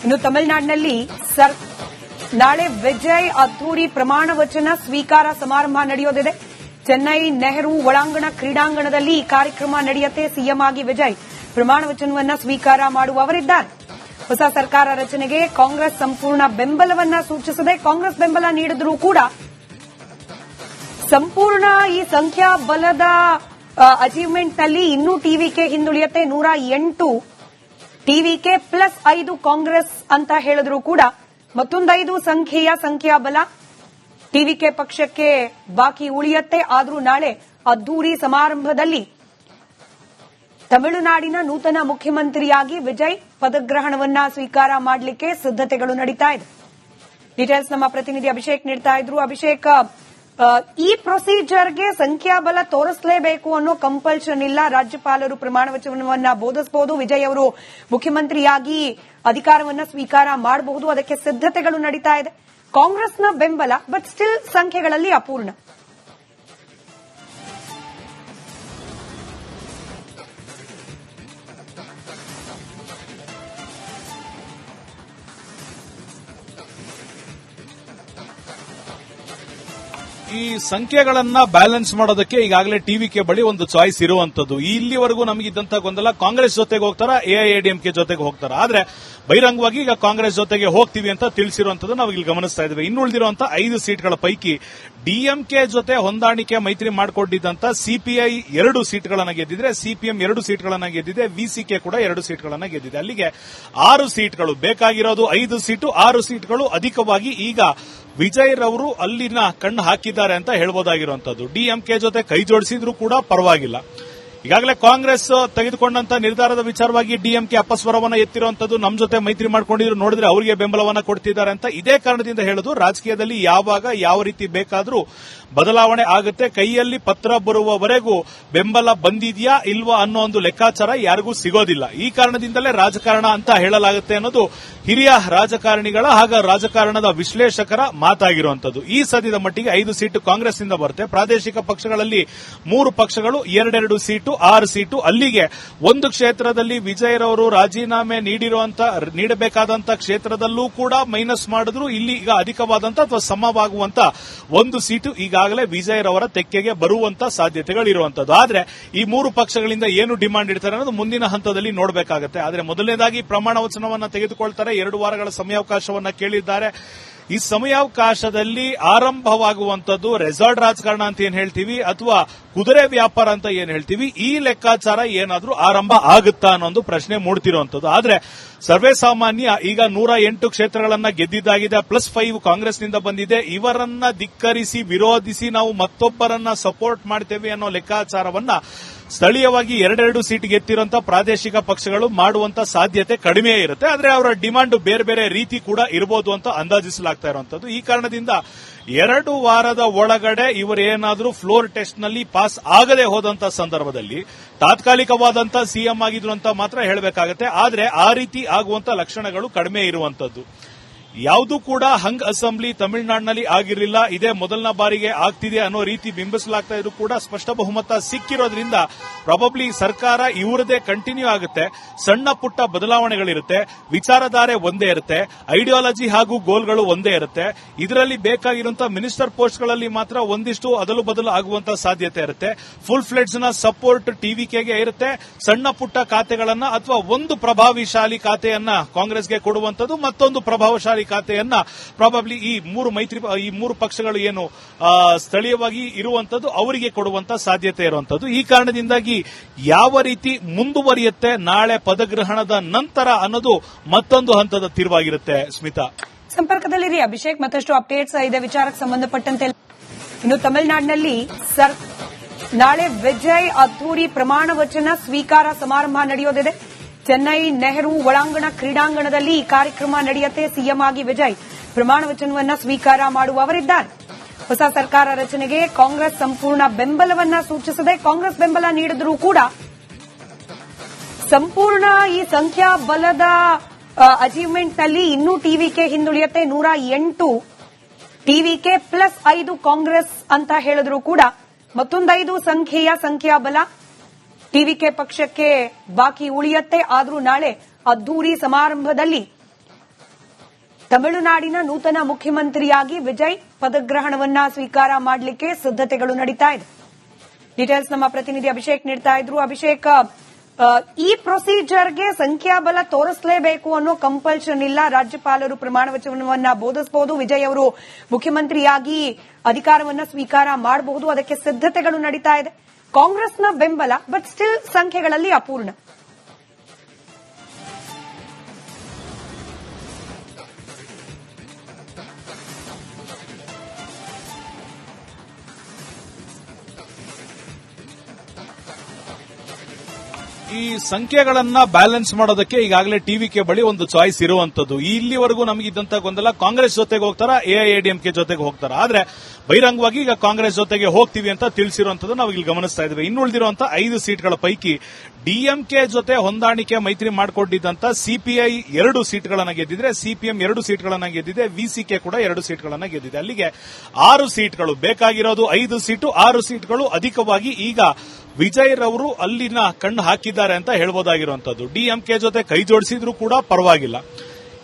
ಇನ್ನು ತಮಿಳುನಾಡಿನಲ್ಲಿ ನಾಳೆ ವಿಜಯ್ ಅದ್ದೂರಿ ಪ್ರಮಾಣ ವಚನ ಸ್ವೀಕಾರ ಸಮಾರಂಭ ನಡೆಯೋದಿದೆ. ಚೆನ್ನೈ ನೆಹರು ಒಳಾಂಗಣ ಕ್ರೀಡಾಂಗಣದಲ್ಲಿ ಈ ಕಾರ್ಯಕ್ರಮ ನಡೆಯುತ್ತೆ. ಸಿಎಂ ಆಗಿ ವಿಜಯ್ ಪ್ರಮಾಣ ವಚನವನ್ನ ಸ್ವೀಕಾರ ಮಾಡುವವರಿದ್ದಾರೆ. ಹೊಸ ಸರ್ಕಾರ ರಚನೆಗೆ ಕಾಂಗ್ರೆಸ್ ಸಂಪೂರ್ಣ ಬೆಂಬಲವನ್ನ ಸೂಚಿಸಿದೆ. ಕಾಂಗ್ರೆಸ್ ಬೆಂಬಲ ನೀಡಿದ್ರೂ ಕೂಡ ಸಂಪೂರ್ಣ ಈ ಸಂಖ್ಯಾಬಲದ ಅಚೀವ್ಮೆಂಟ್ನಲ್ಲಿ ಇನ್ನೂ ಟಿವಿಕೆ ಹಿಂದುಳಿಯುತ್ತೆ. 108 ಟಿವಿಕೆ ಪ್ಲಸ್ 5 ಕಾಂಗ್ರೆಸ್ ಅಂತ ಹೇಳಿದ್ರು ಕೂಡ ಮತ್ತೊಂದು 5 ಸಂಖ್ಯೆಯ ಸಂಖ್ಯಾಬಲ ಟಿವಿಕೆ ಪಕ್ಷಕ್ಕೆ ಬಾಕಿ ಉಳಿಯುತ್ತೆ. ಆದರೂ ನಾಳೆ ಅದ್ದೂರಿ ಸಮಾರಂಭದಲ್ಲಿ ತಮಿಳುನಾಡಿನ ನೂತನ ಮುಖ್ಯಮಂತ್ರಿಯಾಗಿ ವಿಜಯ್ ಪದಗ್ರಹಣವನ್ನ ಸ್ವೀಕಾರ ಮಾಡಲಿಕ್ಕೆ ಸಿದ್ದತೆಗಳು ನಡೀತಾ ಇದೆ. ಡೀಟೇಲ್ಸ್ ನಮ್ಮ ಪ್ರತಿನಿಧಿ ಅಭಿಷೇಕ್ ನೀಡ್ತಾ ಇದ್ರು. ಅಭಿಷೇಕ್, ಈ ಪ್ರೊಸೀಜರ್ಗೆ ಸಂಖ್ಯಾಬಲ ತೋರಿಸಲೇಬೇಕು ಅನ್ನೋ ಕಂಪಲ್ಷನ್ ಇಲ್ಲ. ರಾಜ್ಯಪಾಲರು ಪ್ರಮಾಣ ವಚನವನ್ನ ಬೋಧಿಸಬಹುದು. ವಿಜಯ್ ಅವರು ಮುಖ್ಯಮಂತ್ರಿಯಾಗಿ ಅಧಿಕಾರವನ್ನ ಸ್ವೀಕಾರ ಮಾಡಬಹುದು. ಅದಕ್ಕೆ ಸಿದ್ದತೆಗಳು ನಡೀತಾ ಇದೆ. ಕಾಂಗ್ರೆಸ್ನ ಬೆಂಬಲ ಬಟ್ ಸ್ಟಿಲ್ ಸಂಖ್ಯೆಗಳಲ್ಲಿ ಅಪೂರ್ಣ. ಈ ಸಂಖ್ಯೆಗಳನ್ನ ಬ್ಯಾಲೆನ್ಸ್ ಮಾಡೋದಕ್ಕೆ ಈಗಾಗಲೇ ಟಿವಿಕೆ ಬಳಿ ಒಂದು ಚಾಯ್ಸ್ ಇರುವಂತದ್ದು. ಇಲ್ಲಿವರೆಗೂ ನಮಗಿದ್ದಂತ ಗೊಂದಲ ಕಾಂಗ್ರೆಸ್ ಜೊತೆಗೆ ಹೋಗ್ತಾರಾ, ಎಐಎಡಿಎಂಕೆ ಜೊತೆಗೆ ಹೋಗ್ತಾರಾ. ಆದ್ರೆ ಬಹಿರಂಗವಾಗಿ ಈಗ ಕಾಂಗ್ರೆಸ್ ಜೊತೆಗೆ ಹೋಗ್ತೀವಿ ಅಂತ ತಿಳಿಸಿರುವಂತದ್ದು ನಾವು ಇಲ್ಲಿ ಗಮನಿಸ್ತಾ ಇದ್ದೇವೆ. ಇನ್ನುಳಿದಿರುವಂತಹ 5 ಸೀಟ್ಗಳ ಪೈಕಿ ಡಿಎಂಕೆ ಜೊತೆ ಹೊಂದಾಣಿಕೆ ಮೈತ್ರಿ ಮಾಡಿಕೊಂಡಿದ್ದಂತ ಸಿಪಿಐ 2 ಸೀಟ್ಗಳನ್ನ ಗೆದ್ದಿದ್ರೆ, ಸಿಪಿಎಂ 2 ಸೀಟ್ಗಳನ್ನ ಗೆದ್ದಿದೆ, ವಿಸಿಕೆ ಕೂಡ 2 ಸೀಟ್ಗಳನ್ನ ಗೆದ್ದಿದೆ. ಅಲ್ಲಿಗೆ 6 ಸೀಟ್ಗಳು ಬೇಕಾಗಿರೋದು. 5 ಸೀಟು 6 ಸೀಟ್ಗಳು ಅಧಿಕವಾಗಿ ಈಗ ವಿಜಯ್ ರವರು ಅಲ್ಲಿನ ಕಣ್ಣು ಹಾಕಿದ್ದಾರೆ ಅಂತ ಹೇಳ್ಬೋದಾಗಿರುವಂತದ್ದು. ಡಿಎಂಕೆ ಜೊತೆ ಕೈ ಜೋಡಿಸಿದ್ರು ಕೂಡ ಪರವಾಗಿಲ್ಲ. ಈಗಾಗಲೇ ಕಾಂಗ್ರೆಸ್ ತೆಗೆದುಕೊಂಡಂತ ನಿರ್ಧಾರದ ವಿಚಾರವಾಗಿ ಡಿಎಂಕೆ ಅಪಸ್ವರವನ್ನ ಎತ್ತಿರುವಂತದ್ದು. ನಮ್ಮ ಜೊತೆ ಮೈತ್ರಿ ಮಾಡ್ಕೊಂಡಿದ್ರು, ನೋಡಿದ್ರೆ ಅವರಿಗೆ ಬೆಂಬಲವನ್ನ ಕೊಡ್ತಿದ್ದಾರೆ ಅಂತ. ಇದೇ ಕಾರಣದಿಂದ ಹೇಳೋದು, ರಾಜಕೀಯದಲ್ಲಿ ಯಾವಾಗ ಯಾವ ರೀತಿ ಬೇಕಾದರೂ ಬದಲಾವಣೆ ಆಗುತ್ತೆ. ಕೈಯಲ್ಲಿ ಪತ್ರ ಬರುವವರೆಗೂ ಬೆಂಬಲ ಬಂದಿದೆಯಾ ಇಲ್ವಾ ಅನ್ನೋ ಒಂದು ಲೆಕ್ಕಾಚಾರ ಯಾರಿಗೂ ಸಿಗೋದಿಲ್ಲ. ಈ ಕಾರಣದಿಂದಲೇ ರಾಜಕಾರಣ ಅಂತ ಹೇಳಲಾಗುತ್ತೆ ಅನ್ನೋದು ಹಿರಿಯ ರಾಜಕಾರಣಿಗಳ ಹಾಗೂ ರಾಜಕಾರಣದ ವಿಶ್ಲೇಷಕರ ಮಾತಾಗಿರುವಂತದ್ದು. ಈ ಸದ್ಯದ ಮಟ್ಟಿಗೆ 5 ಸೀಟು ಕಾಂಗ್ರೆಸ್ನಿಂದ ಬರುತ್ತೆ. ಪ್ರಾದೇಶಿಕ ಪಕ್ಷಗಳಲ್ಲಿ 3 ಪಕ್ಷಗಳು 2 ಸೀಟು 6 ಸೀಟು. ಅಲ್ಲಿಗೆ ಒಂದು ಕ್ಷೇತ್ರದಲ್ಲಿ ವಿಜಯರವರು ರಾಜೀನಾಮೆ ನೀಡಬೇಕಾದಂತ ಕ್ಷೇತ್ರದಲ್ಲೂ ಕೂಡ ಮೈನಸ್ ಮಾಡಿದ್ರು. ಇಲ್ಲಿ ಈಗ ಅಧಿಕವಾದಂತ ಅಥವಾ ಸಮವಾಗುವಂತ 1 ಸೀಟು ಈಗಾಗಲೇ ವಿಜಯರವರ ತೆಕ್ಕೆಗೆ ಬರುವಂತ ಸಾಧ್ಯತೆಗಳಿರುವಂತದ್ದು. ಆದ್ರೆ ಈ 3 ಪಕ್ಷಗಳಿಂದ ಏನು ಡಿಮಾಂಡ್ ಇಡ್ತಾರೆ ಅನ್ನೋದು ಮುಂದಿನ ಹಂತದಲ್ಲಿ ನೋಡಬೇಕಾಗುತ್ತೆ. ಆದ್ರೆ ಮೊದಲನೇದಾಗಿ ಪ್ರಮಾಣ ವಚನವನ್ನ ತೆಗೆದುಕೊಳ್ತಾರೆ. 2 ವಾರಗಳ ಸಮಯಾವಕಾಶವನ್ನ ಕೇಳಿದ್ದಾರೆ. ಈ ಸಮಯಾವಕಾಶದಲ್ಲಿ ಆರಂಭವಾಗುವಂತದ್ದು ರೆಸಾರ್ಟ್ ರಾಜಕಾರಣ ಅಂತ ಏನ್ ಹೇಳ್ತೀವಿ ಅಥವಾ ಕುದುರೆ ವ್ಯಾಪಾರ ಅಂತ ಏನ್ ಹೇಳ್ತೀವಿ, ಈ ಲೆಕ್ಕಾಚಾರ ಏನಾದ್ರೂ ಆರಂಭ ಆಗುತ್ತಾ ಅನ್ನೋ ಪ್ರಶ್ನೆ ಮೂಡ್ತಿರುವಂತದ್ದು. ಆದ್ರೆ ಸರ್ವೇ ಸಾಮಾನ್ಯ ಈಗ 108 ಕ್ಷೇತ್ರಗಳನ್ನ ಗೆದ್ದಿದ್ದಾಗಿದೆ. +5 ಕಾಂಗ್ರೆಸ್ನಿಂದ ಬಂದಿದೆ. ಇವರನ್ನ ಧಿಕ್ಕರಿಸಿ ವಿರೋಧಿಸಿ ನಾವು ಮತ್ತೊಬ್ಬರನ್ನ ಸಪೋರ್ಟ್ ಮಾಡ್ತೇವೆ ಅನ್ನೋ ಲೆಕ್ಕಾಚಾರವನ್ನ ಸ್ಥಳೀಯವಾಗಿ 2 ಸೀಟ್ ಗೆದ್ದಿರುವಂತಹ ಪ್ರಾದೇಶಿಕ ಪಕ್ಷಗಳು ಮಾಡುವಂತ ಸಾಧ್ಯತೆ ಕಡಿಮೆ ಇರುತ್ತೆ. ಆದ್ರೆ ಅವರ ಡಿಮಾಂಡ್ ಬೇರೆ ಬೇರೆ ರೀತಿ ಕೂಡ ಇರಬಹುದು ಅಂತ ಅಂದಾಜಿಸಲಾಗ್ತಾ ಇರುವಂತದ್ದು. ಈ ಕಾರಣದಿಂದ 2 ವಾರದ ಒಳಗಡೆ ಇವರೇನಾದ್ರೂ ಫ್ಲೋರ್ ಟೆಸ್ಟ್ ನಲ್ಲಿ ಪಾಸ್ ಆಗದೆ ಹೋದಂತ ಸಂದರ್ಭದಲ್ಲಿ ತಾತ್ಕಾಲಿಕವಾದಂತ ಸಿಎಂ ಆಗಿದ್ರು ಅಂತ ಮಾತ್ರ ಹೇಳಬೇಕಾಗುತ್ತೆ. ಆದ್ರೆ ಆ ರೀತಿ ಆಗುವಂತ ಲಕ್ಷಣಗಳು ಕಡಿಮೆ ಇರುವಂತದ್ದು. ಯಾವುದೂ ಕೂಡ ಹಂಗ್ ಅಸೆಂಬ್ಲಿ ತಮಿಳುನಾಡಿನಲ್ಲಿ ಆಗಿರಲಿಲ್ಲ. ಇದೇ ಮೊದಲನ ಬಾರಿಗೆ ಆಗ್ತಿದೆ ಅನ್ನೋ ರೀತಿ ಬಿಂಬಿಸಲಾಗ್ತಾ ಇದ್ರು ಕೂಡ ಸ್ಪಷ್ಟ ಬಹುಮತ ಸಿಕ್ಕಿರೋದ್ರಿಂದ ಪ್ರಾಬಬ್ಲಿ ಸರ್ಕಾರ ಇವರದೇ ಕಂಟಿನ್ಯೂ ಆಗುತ್ತೆ. ಸಣ್ಣ ಪುಟ್ಟ ಬದಲಾವಣೆಗಳಿರುತ್ತೆ. ವಿಚಾರಧಾರೆ ಒಂದೇ ಇರುತ್ತೆ. ಐಡಿಯಾಲಜಿ ಹಾಗೂ ಗೋಲ್ಗಳು ಒಂದೇ ಇರುತ್ತೆ. ಇದರಲ್ಲಿ ಬೇಕಾಗಿರುವಂತಹ ಮಿನಿಸ್ಟರ್ ಪೋಸ್ಟ್ಗಳಲ್ಲಿ ಮಾತ್ರ ಒಂದಿಷ್ಟು ಅದಲು ಬದಲು ಆಗುವಂತಹ ಸಾಧ್ಯತೆ ಇರುತ್ತೆ. ಫುಲ್ ಫ್ಲೆಡ್ಸ್ ನ ಸಪೋರ್ಟ್ ಟಿವಿಕೆಗೆ ಇರುತ್ತೆ. ಸಣ್ಣ ಪುಟ್ಟ ಖಾತೆಗಳನ್ನ ಅಥವಾ ಒಂದು ಪ್ರಭಾವಿಶಾಲಿ ಖಾತೆಯನ್ನ ಕಾಂಗ್ರೆಸ್ಗೆ ಕೊಡುವಂತದ್ದು, ಮತ್ತೊಂದು ಪ್ರಭಾವಶಾಲಿ ಖಾತೆಯನ್ನ ಪ್ರಾಬಬ್ಲಿ ಈ 3 ಪಕ್ಷಗಳು ಏನು ಸ್ಥಳೀಯವಾಗಿ ಇರುವಂತದ್ದು ಅವರಿಗೆ ಕೊಡುವಂತ ಸಾಧ್ಯತೆ ಇರುವಂತದ್ದು. ಈ ಕಾರಣದಿಂದಾಗಿ ಯಾವ ರೀತಿ ಮುಂದುವರಿಯುತ್ತೆ ನಾಳೆ ಪದಗ್ರಹಣದ ನಂತರ ಅನ್ನೋದು ಮತ್ತೊಂದು ಹಂತದ ತೀರ್ವಾಗಿರುತ್ತೆ. ಸ್ಮಿತಾ, ಸಂಪರ್ಕದಲ್ಲಿರಿ ಅಭಿಷೇಕ್. ಮತ್ತಷ್ಟು ಅಪ್ಡೇಟ್ಸ್ ಇದೆ ವಿಚಾರಕ್ಕೆ ಸಂಬಂಧಪಟ್ಟಂತೆ. ಇನ್ನು ತಮಿಳುನಾಡಿನಲ್ಲಿ ನಾಳೆ ವಿಜಯ್ ಅದ್ದೂರಿ ಪ್ರಮಾಣ ವಚನ ಸ್ವೀಕಾರ ಸಮಾರಂಭ ನಡೆಯೋದಿದೆ. ಚೆನ್ನೈ ನೆಹರು ಒಳಾಂಗಣ ಕ್ರೀಡಾಂಗಣದಲ್ಲಿ ಈ ಕಾರ್ಯಕ್ರಮ ನಡೆಯುತ್ತೆ. ಸಿಎಂ ಆಗಿ ವಿಜಯ್ ಪ್ರಮಾಣ ವಚನವನ್ನ ಸ್ವೀಕಾರ ಮಾಡುವವರಿದ್ದಾರೆ. ಹೊಸ ಸರ್ಕಾರ ರಚನೆಗೆ ಕಾಂಗ್ರೆಸ್ ಸಂಪೂರ್ಣ ಬೆಂಬಲವನ್ನ ಸೂಚಿಸಿದೆ. ಕಾಂಗ್ರೆಸ್ ಬೆಂಬಲ ನೀಡಿದ್ರೂ ಕೂಡ ಸಂಪೂರ್ಣ ಈ ಸಂಖ್ಯಾಬಲದ ಅಚೀವ್ಮೆಂಟ್ನಲ್ಲಿ ಇನ್ನೂ ಟಿವಿಕೆ ಹಿಂದುಳಿಯುತ್ತೆ. 108 ಟಿವಿಕೆ ಪ್ಲಸ್ 5 ಕಾಂಗ್ರೆಸ್ ಅಂತ ಹೇಳಿದ್ರು ಕೂಡ ಮತ್ತೊಂದು 5 ಸಂಖ್ಯೆಯ ಸಂಖ್ಯಾಬಲ ಟಿವಿಕೆ ಪಕ್ಷಕ್ಕೆ ಬಾಕಿ ಉಳಿಯುತ್ತೆ. ಆದರೂ ನಾಳೆ ಅದ್ದೂರಿ ಸಮಾರಂಭದಲ್ಲಿ ತಮಿಳುನಾಡಿನ ನೂತನ ಮುಖ್ಯಮಂತ್ರಿಯಾಗಿ ವಿಜಯ್ ಪದಗ್ರಹಣವನ್ನ ಸ್ವೀಕಾರ ಮಾಡಲಿಕ್ಕೆ ಸಿದ್ಧತೆಗಳು ನಡೀತಾ ಇದೆ. ಡೀಟೇಲ್ಸ್ ನಮ್ಮ ಪ್ರತಿನಿಧಿ ಅಭಿಷೇಕ್ ನೀಡ್ತಾ ಇದ್ರು. ಅಭಿಷೇಕ್, ಈ ಪ್ರೊಸೀಜರ್ಗೆ ಸಂಖ್ಯಾಬಲ ತೋರಿಸಲೇಬೇಕು ಅನ್ನೋ ಕಂಪಲ್ಷನ್ ಇಲ್ಲ. ರಾಜ್ಯಪಾಲರು ಪ್ರಮಾಣ ವಚನವನ್ನ ಬೋಧಿಸಬಹುದು. ವಿಜಯ್ ಅವರು ಮುಖ್ಯಮಂತ್ರಿಯಾಗಿ ಅಧಿಕಾರವನ್ನ ಸ್ವೀಕಾರ ಮಾಡಬಹುದು. ಅದಕ್ಕೆ ಸಿದ್ಧತೆಗಳು ನಡೀತಾ ಇದೆ. ಕಾಂಗ್ರೆಸ್ನ ಬೆಂಬಲ, ಬಟ್ ಸ್ಟಿಲ್ ಸಂಖ್ಯೆಗಳಲ್ಲಿ ಅಪೂರ್ಣ. ಈ ಸಂಖ್ಯೆಗಳನ್ನ ಬ್ಯಾಲೆನ್ಸ್ ಮಾಡೋದಕ್ಕೆ ಈಗಾಗಲೇ ಟಿವಿಕೆ ಬಳಿ ಒಂದು ಚಾಯ್ಸ್ ಇರುವಂತದ್ದು. ಇಲ್ಲಿವರೆಗೂ ನಮಗಿದ್ದಂತ ಗೊಂದಲ ಕಾಂಗ್ರೆಸ್ ಜೊತೆಗೆ ಹೋಗ್ತಾರಾ, ಎಐಎಡಿಎಂಕೆ ಜೊತೆಗೆ ಹೋಗ್ತಾರಾ. ಆದ್ರೆ ಬಹಿರಂಗವಾಗಿ ಈಗ ಕಾಂಗ್ರೆಸ್ ಜೊತೆಗೆ ಹೋಗ್ತೀವಿ ಅಂತ ತಿಳಿಸಿರುವಂತದ್ದು ನಾವು ಇಲ್ಲಿ ಗಮನಿಸ್ತಾ ಇದ್ದೇವೆ. ಇನ್ನುಳಿದಿರುವಂತಹ 5 ಸೀಟ್ಗಳ ಪೈಕಿ ಡಿಎಂಕೆ ಜೊತೆ ಹೊಂದಾಣಿಕೆ ಮೈತ್ರಿ ಮಾಡಿಕೊಂಡಿದ್ದಂತ ಸಿಪಿಐ 2 ಸೀಟ್ಗಳನ್ನ ಗೆದ್ದಿದ್ರೆ, ಸಿಪಿಎಂ 2 ಸೀಟ್ಗಳನ್ನ ಗೆದ್ದಿದೆ, ವಿಸಿಕೆ ಕೂಡ 2 ಸೀಟ್ಗಳನ್ನ ಗೆದ್ದಿದೆ. ಅಲ್ಲಿಗೆ 6 ಸೀಟ್ಗಳು ಬೇಕಾಗಿರೋದು. 5 ಸೀಟು 6 ಸೀಟ್ಗಳು ಅಧಿಕವಾಗಿ ಈಗ ವಿಜಯ್ ರವರು ಅಲ್ಲಿನ ಕಣ್ಣು ಹಾಕಿದ್ದಾರೆ ಅಂತ ಹೇಳ್ಬೋದಾಗಿರುವಂತದ್ದು. ಡಿಎಂಕೆ ಜೊತೆ ಕೈ ಜೋಡಿಸಿದ್ರು ಕೂಡ ಪರವಾಗಿಲ್ಲ.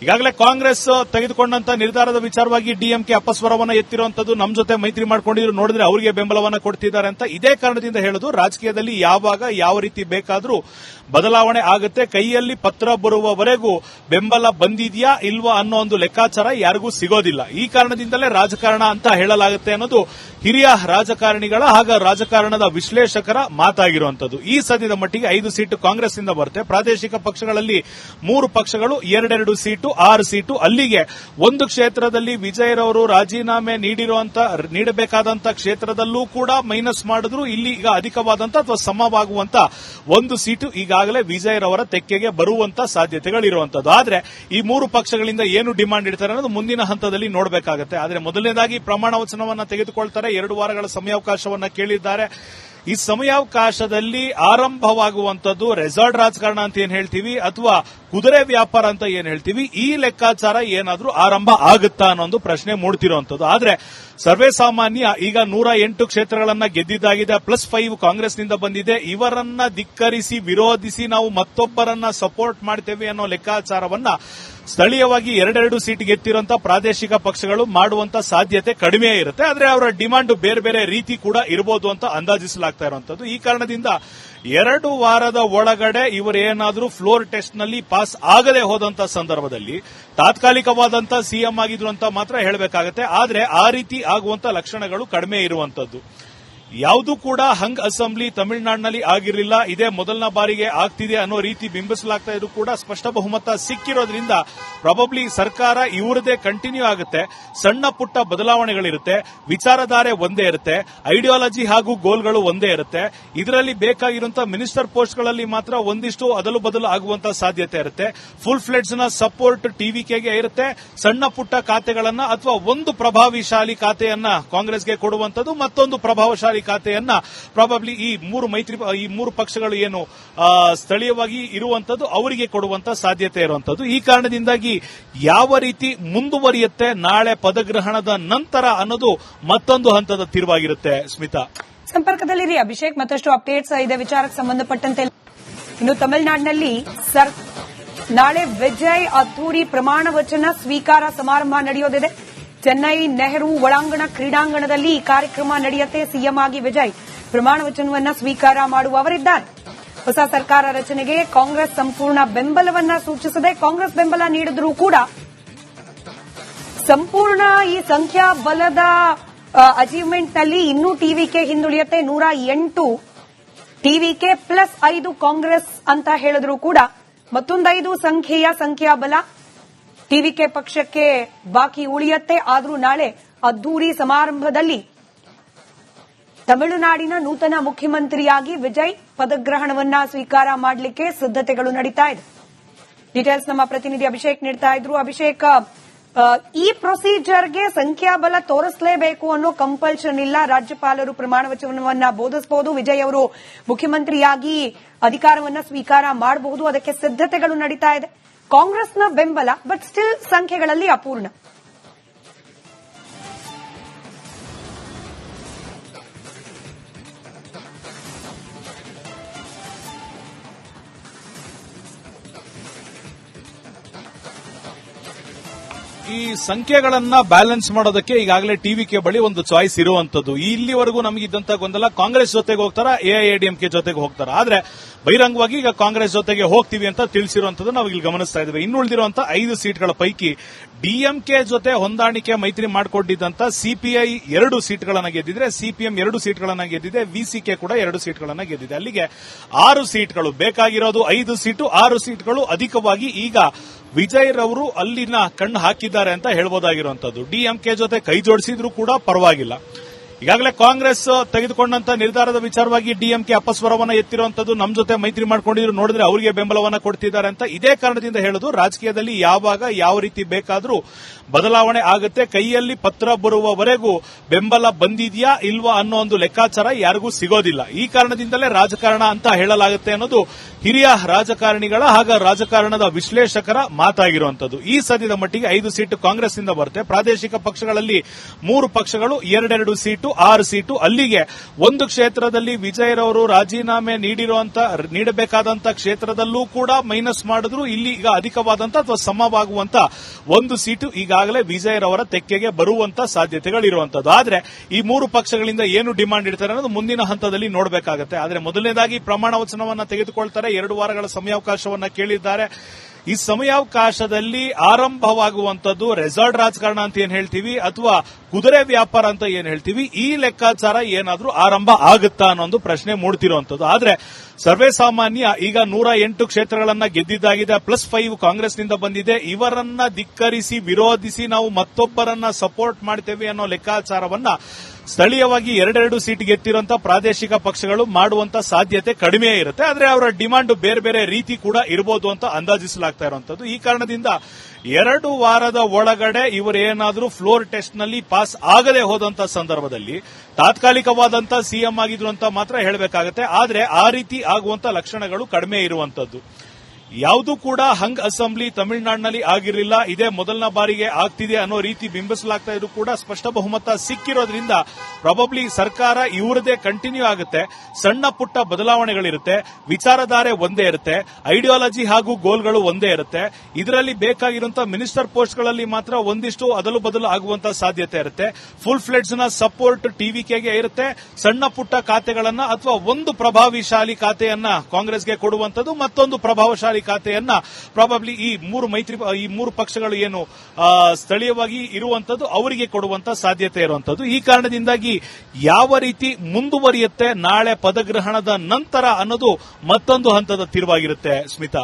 ಈಗಾಗಲೇ ಕಾಂಗ್ರೆಸ್ ತೆಗೆದುಕೊಂಡಂತ ನಿರ್ಧಾರದ ವಿಚಾರವಾಗಿ ಡಿಎಂಕೆ ಅಪಸ್ವರವನ್ನ ಎತ್ತಿರುವಂತದ್ದು. ನಮ್ಮ ಜೊತೆ ಮೈತ್ರಿ ಮಾಡ್ಕೊಂಡಿದ್ರು, ನೋಡಿದ್ರೆ ಅವರಿಗೆ ಬೆಂಬಲವನ್ನ ಕೊಡ್ತಿದ್ದಾರೆ ಅಂತ. ಇದೇ ಕಾರಣದಿಂದ ಹೇಳೋದು, ರಾಜಕೀಯದಲ್ಲಿ ಯಾವಾಗ ಯಾವ ರೀತಿ ಬೇಕಾದ್ರೂ ಬದಲಾವಣೆ ಆಗುತ್ತೆ. ಕೈಯಲ್ಲಿ ಪತ್ರ ಬರುವವರೆಗೂ ಬೆಂಬಲ ಬಂದಿದೆಯಾ ಇಲ್ವಾ ಅನ್ನೋ ಒಂದು ಲೆಕ್ಕಾಚಾರ ಯಾರಿಗೂ ಸಿಗೋದಿಲ್ಲ. ಈ ಕಾರಣದಿಂದಲೇ ರಾಜಕಾರಣ ಅಂತ ಹೇಳಲಾಗುತ್ತೆ ಅನ್ನೋದು ಹಿರಿಯ ರಾಜಕಾರಣಿಗಳ ಹಾಗೂ ರಾಜಕಾರಣದ ವಿಶ್ಲೇಷಕರ ಮಾತಾಗಿರುವಂತದ್ದು. ಈ ಸದ್ಯದ ಮಟ್ಟಿಗೆ 5 ಸೀಟು ಕಾಂಗ್ರೆಸ್ನಿಂದ ಬರುತ್ತೆ. ಪ್ರಾದೇಶಿಕ ಪಕ್ಷಗಳಲ್ಲಿ 3 ಪಕ್ಷಗಳು 2 ಸೀಟು 6 ಸೀಟು. ಅಲ್ಲಿಗೆ ಒಂದು ಕ್ಷೇತ್ರದಲ್ಲಿ ವಿಜಯರವರು ರಾಜೀನಾಮೆ ನೀಡಬೇಕಾದಂತ ಕ್ಷೇತ್ರದಲ್ಲೂ ಕೂಡ ಮೈನಸ್ ಮಾಡಿದ್ರು. ಇಲ್ಲಿ ಈಗ ಅಧಿಕವಾದಂತ ಅಥವಾ ಸಮವಾಗುವಂತ 1 ಸೀಟು ಈಗಾಗಲೇ ವಿಜಯರವರ ತೆಕ್ಕೆಗೆ ಬರುವಂತ ಸಾಧ್ಯತೆಗಳಿರುವಂತದ್ದು. ಆದ್ರೆ ಈ 3 ಪಕ್ಷಗಳಿಂದ ಏನು ಡಿಮಾಂಡ್ ಇಡ್ತಾರೆ ಅನ್ನೋದು ಮುಂದಿನ ಹಂತದಲ್ಲಿ ನೋಡಬೇಕಾಗುತ್ತೆ. ಆದ್ರೆ ಮೊದಲನೇದಾಗಿ ಪ್ರಮಾಣ ವಚನವನ್ನ ತೆಗೆದುಕೊಳ್ತಾರೆ. 2 ವಾರಗಳ ಸಮಯಾವಕಾಶವನ್ನ ಕೇಳಿದ್ದಾರೆ. ಈ ಸಮಯಾವಕಾಶದಲ್ಲಿ ಆರಂಭವಾಗುವಂತದ್ದು ರೆಸಾರ್ಟ್ ರಾಜಕಾರಣ ಅಂತ ಏನ್ ಹೇಳ್ತೀವಿ ಅಥವಾ ಕುದುರೆ ವ್ಯಾಪಾರ ಅಂತ ಏನ್ ಹೇಳ್ತೀವಿ, ಈ ಲೆಕ್ಕಾಚಾರ ಏನಾದ್ರೂ ಆರಂಭ ಆಗುತ್ತಾ ಅನ್ನೋ ಒಂದು ಪ್ರಶ್ನೆ ಮೂಡ್ತಿರುವಂತದ್ದು. ಆದ್ರೆ ಸರ್ವೇ ಸಾಮಾನ್ಯ ಈಗ 108 ಕ್ಷೇತ್ರಗಳನ್ನ ಗೆದ್ದಿದ್ದಾಗಿದೆ, +5 ಕಾಂಗ್ರೆಸ್ನಿಂದ ಬಂದಿದೆ. ಇವರನ್ನ ಧಿಕ್ಕರಿಸಿ ವಿರೋಧಿಸಿ ನಾವು ಮತ್ತೊಬ್ಬರನ್ನ ಸಪೋರ್ಟ್ ಮಾಡ್ತೇವೆ ಅನ್ನೋ ಲೆಕ್ಕಾಚಾರವನ್ನ ಸ್ಥಳೀಯವಾಗಿ 2 ಸೀಟ್ ಗೆದ್ದಿರುವಂತಹ ಪ್ರಾದೇಶಿಕ ಪಕ್ಷಗಳು ಮಾಡುವಂತ ಸಾಧ್ಯತೆ ಕಡಿಮೆ ಇರುತ್ತೆ. ಆದ್ರೆ ಅವರ ಡಿಮಾಂಡ್ ಬೇರೆ ಬೇರೆ ರೀತಿ ಕೂಡ ಇರಬಹುದು ಅಂತ ಅಂದಾಜಿಸಲಾಗ್ತಾ ಇರುವಂತದ್ದು. ಈ ಕಾರಣದಿಂದ 2 ವಾರದ ಒಳಗಡೆ ಇವರೇನಾದ್ರೂ ಫ್ಲೋರ್ ಟೆಸ್ಟ್ ನಲ್ಲಿ ಪಾಸ್ ಆಗದೆ ಹೋದಂತ ಸಂದರ್ಭದಲ್ಲಿ ತಾತ್ಕಾಲಿಕವಾದಂತ ಸಿಎಂ ಆಗಿದ್ರು ಅಂತ ಮಾತ್ರ ಹೇಳಬೇಕಾಗುತ್ತೆ. ಆದ್ರೆ ಆ ರೀತಿ ಆಗುವಂತ ಲಕ್ಷಣಗಳು ಕಡಿಮೆ ಇರುವಂತದ್ದು. ಯಾವುದೂ ಕೂಡ ಹಂಗ್ ಅಸೆಂಬ್ಲಿ ತಮಿಳುನಾಡಿನಲ್ಲಿ ಆಗಿರಲಿಲ್ಲ, ಇದೇ ಮೊದಲನ ಬಾರಿಗೆ ಆಗ್ತಿದೆ ಅನ್ನೋ ರೀತಿ ಬಿಂಬಿಸಲಾಗ್ತಾ ಇದ್ರು ಕೂಡ ಸ್ಪಷ್ಟ ಬಹುಮತ ಸಿಕ್ಕಿರೋದ್ರಿಂದ ಪ್ರಾಬಬ್ಲಿ ಸರ್ಕಾರ ಇವರದೇ ಕಂಟಿನ್ಯೂ ಆಗುತ್ತೆ. ಸಣ್ಣ ಪುಟ್ಟ ಬದಲಾವಣೆಗಳಿರುತ್ತೆ, ವಿಚಾರಧಾರೆ ಒಂದೇ ಇರುತ್ತೆ, ಐಡಿಯಾಲಜಿ ಹಾಗೂ ಗೋಲ್ಗಳು ಒಂದೇ ಇರುತ್ತೆ. ಇದರಲ್ಲಿ ಬೇಕಾಗಿರುವಂತಹ ಮಿನಿಸ್ಟರ್ ಪೋಸ್ಟ್ಗಳಲ್ಲಿ ಮಾತ್ರ ಒಂದಿಷ್ಟು ಅದಲು ಬದಲು ಆಗುವಂತಹ ಸಾಧ್ಯತೆ ಇರುತ್ತೆ. ಫುಲ್ ಫ್ಲೆಡ್ಸ್ ನ ಸಪೋರ್ಟ್ ಟಿವಿಕೆಗೆ ಇರುತ್ತೆ. ಸಣ್ಣ ಪುಟ್ಟ ಖಾತೆಗಳನ್ನ ಅಥವಾ ಒಂದು ಪ್ರಭಾವಿಶಾಲಿ ಖಾತೆಯನ್ನ ಕಾಂಗ್ರೆಸ್ಗೆ ಕೊಡುವಂತದ್ದು, ಮತ್ತೊಂದು ಪ್ರಭಾವಶಾಲಿ ಖಾತೆಯನ್ನ ಪ್ರಾಬಬ್ಲಿ ಈ 3 ಪಕ್ಷಗಳು ಏನು ಸ್ಥಳೀಯವಾಗಿ ಇರುವಂತದ್ದು ಅವರಿಗೆ ಕೊಡುವಂತ ಸಾಧ್ಯತೆ ಇರುವಂತದ್ದು. ಈ ಕಾರಣದಿಂದಾಗಿ ಯಾವ ರೀತಿ ಮುಂದುವರಿಯುತ್ತೆ ನಾಳೆ ಪದಗ್ರಹಣದ ನಂತರ ಅನ್ನೋದು ಮತ್ತೊಂದು ಹಂತದ ತೀರ್ವಾಗಿರುತ್ತೆ. ಸ್ಮಿತಾ, ಸಂಪರ್ಕದಲ್ಲಿರಿ ಅಭಿಷೇಕ್, ಮತ್ತಷ್ಟು ಅಪ್ಡೇಟ್ಸ್ ಇದೆ ವಿಚಾರಕ್ಕೆ ಸಂಬಂಧಪಟ್ಟಂತೆ. ಇನ್ನು ತಮಿಳುನಾಡಿನಲ್ಲಿ ನಾಳೆ ವಿಜಯ್ ಅದ್ದೂರಿ ಪ್ರಮಾಣ ವಚನ ಸ್ವೀಕಾರ ಸಮಾರಂಭ ನಡೆಯೋದಿದೆ. ಚೆನ್ನೈ ನೆಹರು ಒಳಾಂಗಣ ಕ್ರೀಡಾಂಗಣದಲ್ಲಿ ಈ ಕಾರ್ಯಕ್ರಮ ನಡೆಯುತ್ತೆ. ಸಿಎಂ ಆಗಿ ವಿಜಯ್ ಪ್ರಮಾಣ ವಚನವನ್ನ ಸ್ವೀಕಾರ ಮಾಡುವವರಿದ್ದಾರೆ. ಹೊಸ ಸರ್ಕಾರ ರಚನೆಗೆ ಕಾಂಗ್ರೆಸ್ ಸಂಪೂರ್ಣ ಬೆಂಬಲವನ್ನ ಸೂಚಿಸಿದೆ. ಕಾಂಗ್ರೆಸ್ ಬೆಂಬಲ ನೀಡಿದ್ರೂ ಕೂಡ ಸಂಪೂರ್ಣ ಈ ಸಂಖ್ಯಾ ಬಲದ ಅಚೀವ್ಮೆಂಟ್ನಲ್ಲಿ ಇನ್ನೂ ಟಿವಿಕೆ ಹಿಂದುಳಿಯುತ್ತೆ. 108 ಟಿವಿಕೆ +5 ಕಾಂಗ್ರೆಸ್ ಅಂತ ಹೇಳಿದ್ರು ಕೂಡ ಮತ್ತೊಂದು 5 ಸಂಖ್ಯೆಯ ಸಂಖ್ಯಾಬಲ ಟಿವಿಕೆ ಪಕ್ಷಕ್ಕೆ ಬಾಕಿ ಉಳಿಯುತ್ತೆ. ಆದರೂ ನಾಳೆ ಅದ್ದೂರಿ ಸಮಾರಂಭದಲ್ಲಿ ತಮಿಳುನಾಡಿನ ನೂತನ ಮುಖ್ಯಮಂತ್ರಿಯಾಗಿ ವಿಜಯ್ ಪದಗ್ರಹಣವನ್ನ ಸ್ವೀಕಾರ ಮಾಡಲಿಕ್ಕೆ ಸಿದ್ಧತೆಗಳು ನಡೀತಾ ಇದೆ. ಡೀಟೇಲ್ಸ್ ನಮ್ಮ ಪ್ರತಿನಿಧಿ ಅಭಿಷೇಕ್ ನೀಡ್ತಾ ಇದ್ರು. ಅಭಿಷೇಕ್, ಈ ಪ್ರೊಸೀಜರ್ಗೆ ಸಂಖ್ಯಾಬಲ ತೋರಿಸಲೇಬೇಕು ಅನ್ನೋ ಕಂಪಲ್ಷನ್ ಇಲ್ಲ. ರಾಜ್ಯಪಾಲರು ಪ್ರಮಾಣ ವಚನವನ್ನ ಬೋಧಿಸಬಹುದು. ವಿಜಯ್ ಅವರು ಮುಖ್ಯಮಂತ್ರಿಯಾಗಿ ಅಧಿಕಾರವನ್ನ ಸ್ವೀಕಾರ ಮಾಡಬಹುದು. ಅದಕ್ಕೆ ಸಿದ್ಧತೆಗಳು ನಡೀತಾ ಇದೆ. ಕಾಂಗ್ರೆಸ್ನ ಬೆಂಬಲ, ಬಟ್ ಸ್ಟಿಲ್ ಸಂಖ್ಯೆಗಳಲ್ಲಿ ಅಪೂರ್ಣ. ಈ ಸಂಖ್ಯೆಗಳನ್ನ ಬ್ಯಾಲೆನ್ಸ್ ಮಾಡೋದಕ್ಕೆ ಈಗಾಗಲೇ ಟಿವಿಕೆ ಬಳಿ ಒಂದು ಚಾಯ್ಸ್ ಇರುವಂತದ್ದು. ಇಲ್ಲಿವರೆಗೂ ನಮಗಿದ್ದಂತ ಗೊಂದಲ ಕಾಂಗ್ರೆಸ್ ಜೊತೆಗೆ ಹೋಗ್ತಾರಾ ಎಐಎಡಿಎಂಕೆ ಜೊತೆಗೆ ಹೋಗ್ತಾರಾ, ಆದ್ರೆ ಬಹಿರಂಗವಾಗಿ ಈಗ ಕಾಂಗ್ರೆಸ್ ಜೊತೆಗೆ ಹೋಗ್ತೀವಿ ಅಂತ ತಿಳಿಸಿರುವಂತದ್ದು ನಾವು ಇಲ್ಲಿ ಗಮನಿಸ್ತಾ ಇದ್ದೇವೆ. ಇನ್ನುಳಿದಿರುವಂತಹ 5 ಸೀಟ್ಗಳ ಪೈಕಿ ಡಿಎಂಕೆ ಜೊತೆ ಹೊಂದಾಣಿಕೆ ಮೈತ್ರಿ ಮಾಡಿಕೊಂಡಿದ್ದಂತ ಸಿಪಿಐ 2 ಸೀಟ್ಗಳನ್ನ ಗೆದ್ದಿದ್ರೆ, ಸಿಪಿಎಂ 2 ಸೀಟ್ಗಳನ್ನ ಗೆದ್ದಿದೆ, ವಿಸಿಕೆ ಕೂಡ 2 ಸೀಟ್ಗಳನ್ನ ಗೆದ್ದಿದೆ. ಅಲ್ಲಿಗೆ 6 ಸೀಟ್ಗಳು ಬೇಕಾಗಿರೋದು, 5 ಸೀಟು 6 ಸೀಟ್ಗಳು ಅಧಿಕವಾಗಿ ಈಗ ವಿಜಯ್ ರವರು ಅಲ್ಲಿನ ಕಣ್ಣು ಹಾಕಿದ್ದಾರೆ ಅಂತ ಹೇಳ್ಬೋದಾಗಿರುವಂತದ್ದು. ಡಿಎಂಕೆ ಜೊತೆ ಕೈ ಜೋಡಿಸಿದ್ರು ಕೂಡ ಪರವಾಗಿಲ್ಲ. ಈಗಾಗಲೇ ಕಾಂಗ್ರೆಸ್ ತೆಗೆದುಕೊಂಡಂತ ನಿರ್ಧಾರದ ವಿಚಾರವಾಗಿ ಡಿಎಂಕೆ ಅಪಸ್ವರವನ್ನ ಎತ್ತಿರುವಂತದ್ದು, ನಮ್ಮ ಜೊತೆ ಮೈತ್ರಿ ಮಾಡ್ಕೊಂಡಿದ್ರು, ನೋಡಿದ್ರೆ ಅವರಿಗೆ ಬೆಂಬಲವನ್ನ ಕೊಡ್ತಿದ್ದಾರೆ ಅಂತ. ಇದೇ ಕಾರಣದಿಂದ ಹೇಳೋದು, ರಾಜಕೀಯದಲ್ಲಿ ಯಾವಾಗ ಯಾವ ರೀತಿ ಬೇಕಾದರೂ ಬದಲಾವಣೆ ಆಗುತ್ತೆ, ಕೈಯಲ್ಲಿ ಪತ್ರ ಬರುವವರೆಗೂ ಬೆಂಬಲ ಬಂದಿದೆಯಾ ಇಲ್ವಾ ಅನ್ನೋ ಒಂದು ಲೆಕ್ಕಾಚಾರ ಯಾರಿಗೂ ಸಿಗೋದಿಲ್ಲ. ಈ ಕಾರಣದಿಂದಲೇ ರಾಜಕಾರಣ ಅಂತ ಹೇಳಲಾಗುತ್ತೆ ಅನ್ನೋದು ಹಿರಿಯ ರಾಜಕಾರಣಿಗಳ ಹಾಗೂ ರಾಜಕಾರಣದ ವಿಶ್ಲೇಷಕರ ಮಾತಾಗಿರುವಂತದ್ದು. ಈ ಸದ್ಯದ ಮಟ್ಟಿಗೆ 5 ಸೀಟು ಕಾಂಗ್ರೆಸ್ನಿಂದ ಬರುತ್ತೆ. ಪ್ರಾದೇಶಿಕ ಪಕ್ಷಗಳಲ್ಲಿ 3 ಪಕ್ಷಗಳು 2 ಸೀಟು 6 ಸೀಟು. ಅಲ್ಲಿಗೆ ಒಂದು ಕ್ಷೇತ್ರದಲ್ಲಿ ವಿಜಯರವರು ರಾಜೀನಾಮೆ ನೀಡಬೇಕಾದಂತ ಕ್ಷೇತ್ರದಲ್ಲೂ ಕೂಡ ಮೈನಸ್ ಮಾಡಿದ್ರು, ಇಲ್ಲಿ ಈಗ ಅಧಿಕವಾದಂತ ಅಥವಾ ಸಮವಾಗುವಂತ 1 ಸೀಟು ಈಗಾಗಲೇ ವಿಜಯರವರ ತೆಕ್ಕೆಗೆ ಬರುವಂತ ಸಾಧ್ಯತೆಗಳಿರುವಂತದ್ದು. ಆದ್ರೆ ಈ 3 ಪಕ್ಷಗಳಿಂದ ಏನು ಡಿಮಾಂಡ್ ಇಡ್ತಾರೆ ಅನ್ನೋದು ಮುಂದಿನ ಹಂತದಲ್ಲಿ ನೋಡಬೇಕಾಗುತ್ತೆ. ಆದ್ರೆ ಮೊದಲನೇದಾಗಿ ಪ್ರಮಾಣ ವಚನವನ್ನ ತೆಗೆದುಕೊಳ್ತಾರೆ, 2 ವಾರಗಳ ಸಮಯಾವಕಾಶವನ್ನ ಕೇಳಿದ್ದಾರೆ. ಈ ಸಮಯಾವಕಾಶದಲ್ಲಿ ಆರಂಭವಾಗುವಂತದ್ದು ರೆಸಾರ್ಟ್ ರಾಜಕಾರಣ ಅಂತ ಏನ್ ಹೇಳ್ತೀವಿ ಅಥವಾ ಕುದುರೆ ವ್ಯಾಪಾರ ಅಂತ ಏನ್ ಹೇಳ್ತೀವಿ, ಈ ಲೆಕ್ಕಾಚಾರ ಏನಾದ್ರೂ ಆರಂಭ ಆಗುತ್ತಾ ಅನ್ನೋ ಒಂದು ಪ್ರಶ್ನೆ ಮೂಡ್ತಿರುವಂತದ್ದು. ಆದ್ರೆ ಸರ್ವೇ ಸಾಮಾನ್ಯ ಈಗ 108 ಕ್ಷೇತ್ರಗಳನ್ನ ಗೆದ್ದಿದ್ದಾಗಿದೆ, +5 ಕಾಂಗ್ರೆಸ್ನಿಂದ ಬಂದಿದೆ. ಇವರನ್ನ ಧಿಕ್ಕರಿಸಿ ವಿರೋಧಿಸಿ ನಾವು ಮತ್ತೊಬ್ಬರನ್ನ ಸಪೋರ್ಟ್ ಮಾಡ್ತೇವೆ ಅನ್ನೋ ಲೆಕ್ಕಾಚಾರವನ್ನ ಸ್ಥಳೀಯವಾಗಿ 2 ಸೀಟ್ ಗೆದ್ದಿರುವಂತಹ ಪ್ರಾದೇಶಿಕ ಪಕ್ಷಗಳು ಮಾಡುವಂತ ಸಾಧ್ಯತೆ ಕಡಿಮೆ ಇರುತ್ತೆ. ಆದ್ರೆ ಅವರ ಡಿಮಾಂಡ್ ಬೇರೆ ಬೇರೆ ರೀತಿ ಕೂಡ ಇರಬಹುದು ಅಂತ ಅಂದಾಜಿಸಲಾಗ್ತಾ ಇರುವಂತದ್ದು. ಈ ಕಾರಣದಿಂದ 2 ವಾರದ ಒಳಗಡೆ ಇವರೇನಾದ್ರೂ ಫ್ಲೋರ್ ಟೆಸ್ಟ್ ನಲ್ಲಿ ಪಾಸ್ ಆಗದೆ ಹೋದಂತ ಸಂದರ್ಭದಲ್ಲಿ ತಾತ್ಕಾಲಿಕವಾದಂತ ಸಿಎಂ ಆಗಿದ್ರು ಅಂತ ಮಾತ್ರ ಹೇಳಬೇಕಾಗುತ್ತೆ. ಆದ್ರೆ ಆ ರೀತಿ ಆಗುವಂತ ಲಕ್ಷಣಗಳು ಕಡಿಮೆ ಇರುವಂತದ್ದು. ಯಾವುದೂ ಕೂಡ ಹಂಗ್ ಅಸೆಂಬ್ಲಿ ತಮಿಳುನಾಡಿನಲ್ಲಿ ಆಗಿರಲಿಲ್ಲ, ಇದೇ ಮೊದಲನ ಬಾರಿಗೆ ಆಗ್ತಿದೆ ಅನ್ನೋ ರೀತಿ ಬಿಂಬಿಸಲಾಗ್ತಾ ಇದ್ರು ಕೂಡ ಸ್ಪಷ್ಟ ಬಹುಮತ ಸಿಕ್ಕಿರೋದ್ರಿಂದ ಪ್ರಾಬಬ್ಲಿ ಸರ್ಕಾರ ಇವರದೇ ಕಂಟಿನ್ಯೂ ಆಗುತ್ತೆ. ಸಣ್ಣ ಪುಟ್ಟ ಬದಲಾವಣೆಗಳಿರುತ್ತೆ, ವಿಚಾರಧಾರೆ ಒಂದೇ ಇರುತ್ತೆ, ಐಡಿಯಾಲಜಿ ಹಾಗೂ ಗೋಲ್ಗಳು ಒಂದೇ ಇರುತ್ತೆ. ಇದರಲ್ಲಿ ಬೇಕಾಗಿರುವಂತಹ ಮಿನಿಸ್ಟರ್ ಪೋಸ್ಟ್ಗಳಲ್ಲಿ ಮಾತ್ರ ಒಂದಿಷ್ಟು ಅದಲು ಬದಲು ಆಗುವಂತಹ ಸಾಧ್ಯತೆ ಇರುತ್ತೆ. ಫುಲ್ ಫ್ಲೆಡ್ಸ್ ನ ಸಪೋರ್ಟ್ ಟಿವಿಕೆಗೆ ಇರುತ್ತೆ. ಸಣ್ಣ ಪುಟ್ಟ ಖಾತೆಗಳನ್ನ ಅಥವಾ ಒಂದು ಪ್ರಭಾವಿಶಾಲಿ ಖಾತೆಯನ್ನ ಕಾಂಗ್ರೆಸ್ಗೆ ಕೊಡುವಂತದ್ದು, ಮತ್ತೊಂದು ಪ್ರಭಾವಶಾಲಿ ಖಾತೆಯನ್ನ ಪ್ರಾಬಬ್ಲಿ ಈ 3 ಪಕ್ಷಗಳು ಏನು ಸ್ಥಳೀಯವಾಗಿ ಇರುವಂತದ್ದು ಅವರಿಗೆ ಕೊಡುವಂತ ಸಾಧ್ಯತೆ ಇರುವಂತದ್ದು. ಈ ಕಾರಣದಿಂದಾಗಿ ಯಾವ ರೀತಿ ಮುಂದುವರಿಯುತ್ತೆ ನಾಳೆ ಪದಗ್ರಹಣದ ನಂತರ ಅನ್ನೋದು ಮತ್ತೊಂದು ಹಂತದ ತಿರುವಾಗಿರುತ್ತೆ. ಸ್ಮಿತಾ.